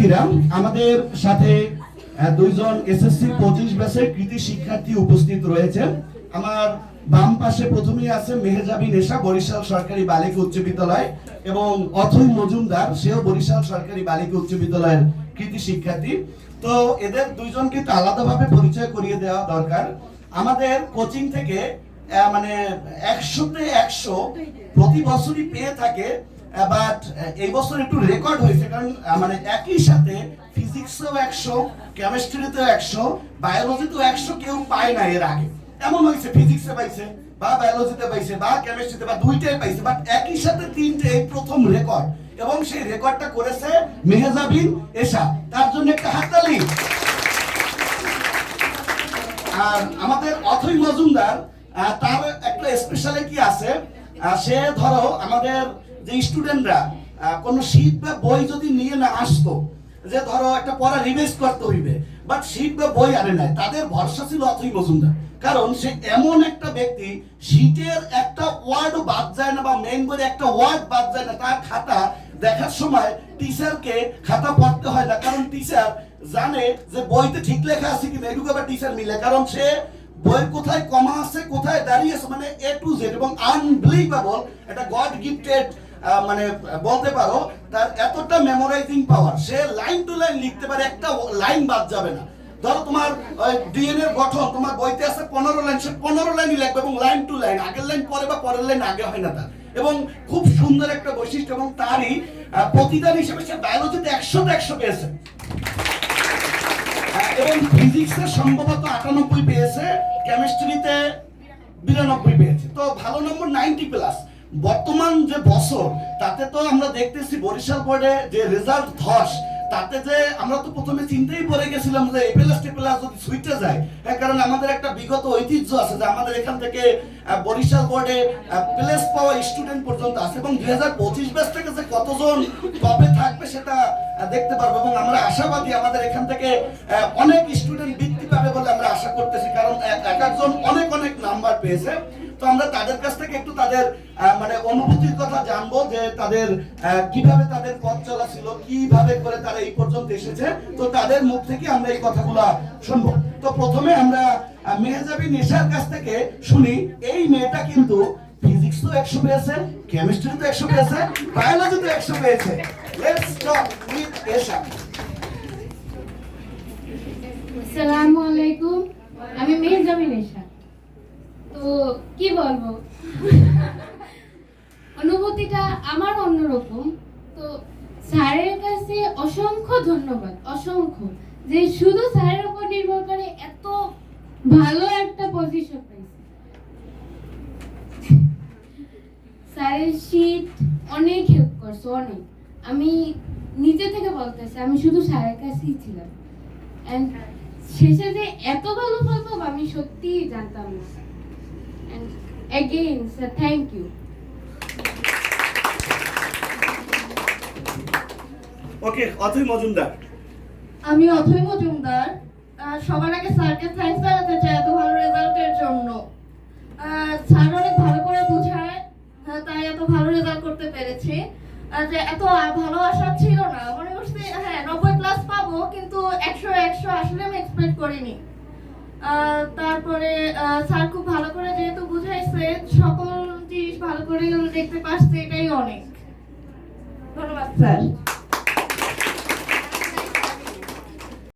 শিক্ষার্থীরা, আমাদের সাথে দুইজন এসএসসি 25 ব্যাচের কৃতি শিক্ষার্থী উপস্থিত রয়েছে। আমার বাম পাশে প্রথমেই আছে মেহেজাবি নেশা, বরিশাল সরকারি বালিকা উচ্চ বিদ্যালয়, এবং অথৈ মজুমদার, সেও বরিশাল সরকারি বালিকা উচ্চ বিদ্যালয়ের কৃতি শিক্ষার্থী। তো এদের দুইজনকে তো আলাদাভাবে পরিচয় করিয়ে দেওয়া দরকার। আমাদের কোচিং থেকে মানে 100-তে 100 প্রতি বছরই পেয়ে থাকে, বাট এই বছর একটু রেকর্ড হয়েছে, কারণ মানে একই সাথে ফিজিক্সেও 100, কেমিস্ট্রিতেও 100, বায়োলজিতেও 100 কেউ পায় না এর আগে। এমন হয়েছে ফিজিক্সে পাইছে বা বায়োলজিতে পাইছে বা কেমিস্ট্রিতে বা দুইটাই পাইছে, বাট একই সাথে তিনটে, এই প্রথম রেকর্ড। এবং সেই রেকর্ডটা করেছে মেহেজাবিন এশা, তার জন্য একটা হাততালি। আর আমাদের অথৈ মজুমদার, তার একটা স্পেশালিটি আছে। সে ধরো আমাদের যে স্টুডেন্টরা কোনো শীট বা বই যদি নিয়ে না আসতো, যে ধরো একটা পড়া রিভাইজ করতে হইবে, বাট শীট বা বই আনে নাই, তাদের ভরসা ছিল অথৈ মজুমদার। কারণ সে এমন একটা ব্যক্তি, শীটের একটা ওয়ার্ডও বাদ যায় না বা মেইন বইয়ের একটা ওয়ার্ড বাদ যায় না। তার খাতা দেখার সময় টিচারকে খাতা পড়তে হয় না, কারণ টিচার জানে যে বইতে ঠিক লেখা আছে কিনা, এটুকু আবার টিচার মিলে, কারণ সে বই কোথায় কমা আছে, কোথায় দাঁড়িয়ে আছে, মানে এ টু জেড, এবং আনবিলিভেবল, এটা গড গিফটেড মানে বলতে পারো। তার এতটা memorising power, say line to line লিখতে পারে, একটা লাইন বাদ যাবে না। ধরো তোমার ডিএনএ এর গঠন তোমার বইতে আছে 15 লাইন, সে 15 লাইনই লিখবে, এবং লাইন টু লাইন, আগের লাইন পরে বা পরের লাইন আগে হয় না তার। এবং খুব সুন্দর একটা বৈশিষ্ট্য, এবং তারই প্রতিদান হিসেবে সে বায়োলজিতে 100-তে 100 পেয়েছে, এবং ফিজিক্সে সম্ভবত 98 পেয়েছে, কেমিস্ট্রিতে 92 পেয়েছে। তো ভালো নম্বর 90+। বর্তমান যে বছর, তাতে তো আমরা দেখতেছি বরিশাল বোর্ডে যে রেজাল্ট ধস, তাতে যে আমরা তো প্রথমে চিন্তাই পড়ে গেছিলাম যে এপ্লাস যদি সুইটে যায়। কারণ আমাদের একটা বিগত ঐতিহ্য আছে যে আমাদের এখান থেকে বরিশাল বোর্ডে প্লেস পাওয়া স্টুডেন্ট পর্যন্ত আছে, এবং 2025 ব্যাচ থেকে যে কতজন কবে থাকবে সেটা দেখতে পারবো। এবং আমরা আশাবাদী আমাদের এখান থেকে অনেক স্টুডেন্ট বৃত্তি পাবে বলে আমরা আশা করতেছি, কারণ এক একজন অনেক অনেক নাম্বার পেয়েছে। তো আমরা তাদের কাছ থেকে একটু তাদের মানে অনুভূতির কথা জানবো, যে তাদের কিভাবে তাদের পথ চলা ছিল, কিভাবে করে তারা এই পর্যন্ত এসেছে। তো তাদের মুখ থেকে আমরা এই কথাগুলো শুনবো। তো প্রথমে আমরা মেহেজাবি নেশার কাছ থেকে শুনি। এই মেয়েটা কিন্তু ফিজিক্সও 100 পেয়েছে, কেমিস্ট্রিতে 100 পেয়েছে, বায়োলজিতে 100 পেয়েছে। লেটস টক উইথ এশা। আসসালামু আলাইকুম, আমি মেহেজাবি নেশা। তো কি বলবো, অনুভূতিটা আমার অন্যরকম। তো স্যারের কাছে অসংখ্য ধন্যবাদ, অসংখ্য, যে শুধু স্যারের উপর নির্ভর করে এত ভালো একটা পজিশন পাইছে। স্যারের শীট অনেক হেল্প করছে, অনেক। আমি নিজে থেকে বলতেছি, আমি শুধু স্যারের কাছেই ছিলাম, এন্ড শেষে যে এত ভালো ফল পাবো আমি সত্যিই জানতাম না। And again, sir, thank you. ওকে, অথৈ মজুমদার। আমি অথৈ মজুমদার। সবার আগে স্যারকে থ্যাঙ্কস জানাতে চাই এত ভালো রেজাল্টের জন্য। স্যার অনেক ভালো করে বোঝায়, তাই এত ভালো রেজাল্ট করতে পেরেছি। যে এত ভালো আশা ছিল না, মনে করছি হ্যাঁ 90+ পাবো, কিন্তু 100 আসলে আমি এক্সপেক্ট করিনি। তারপরে স্যার খুব ভালো করে যেহেতু বুঝাইছে, সকল জিনিস ভালো করে দেখতে পারছি, এটাই অনেক। ধন্যবাদ স্যার।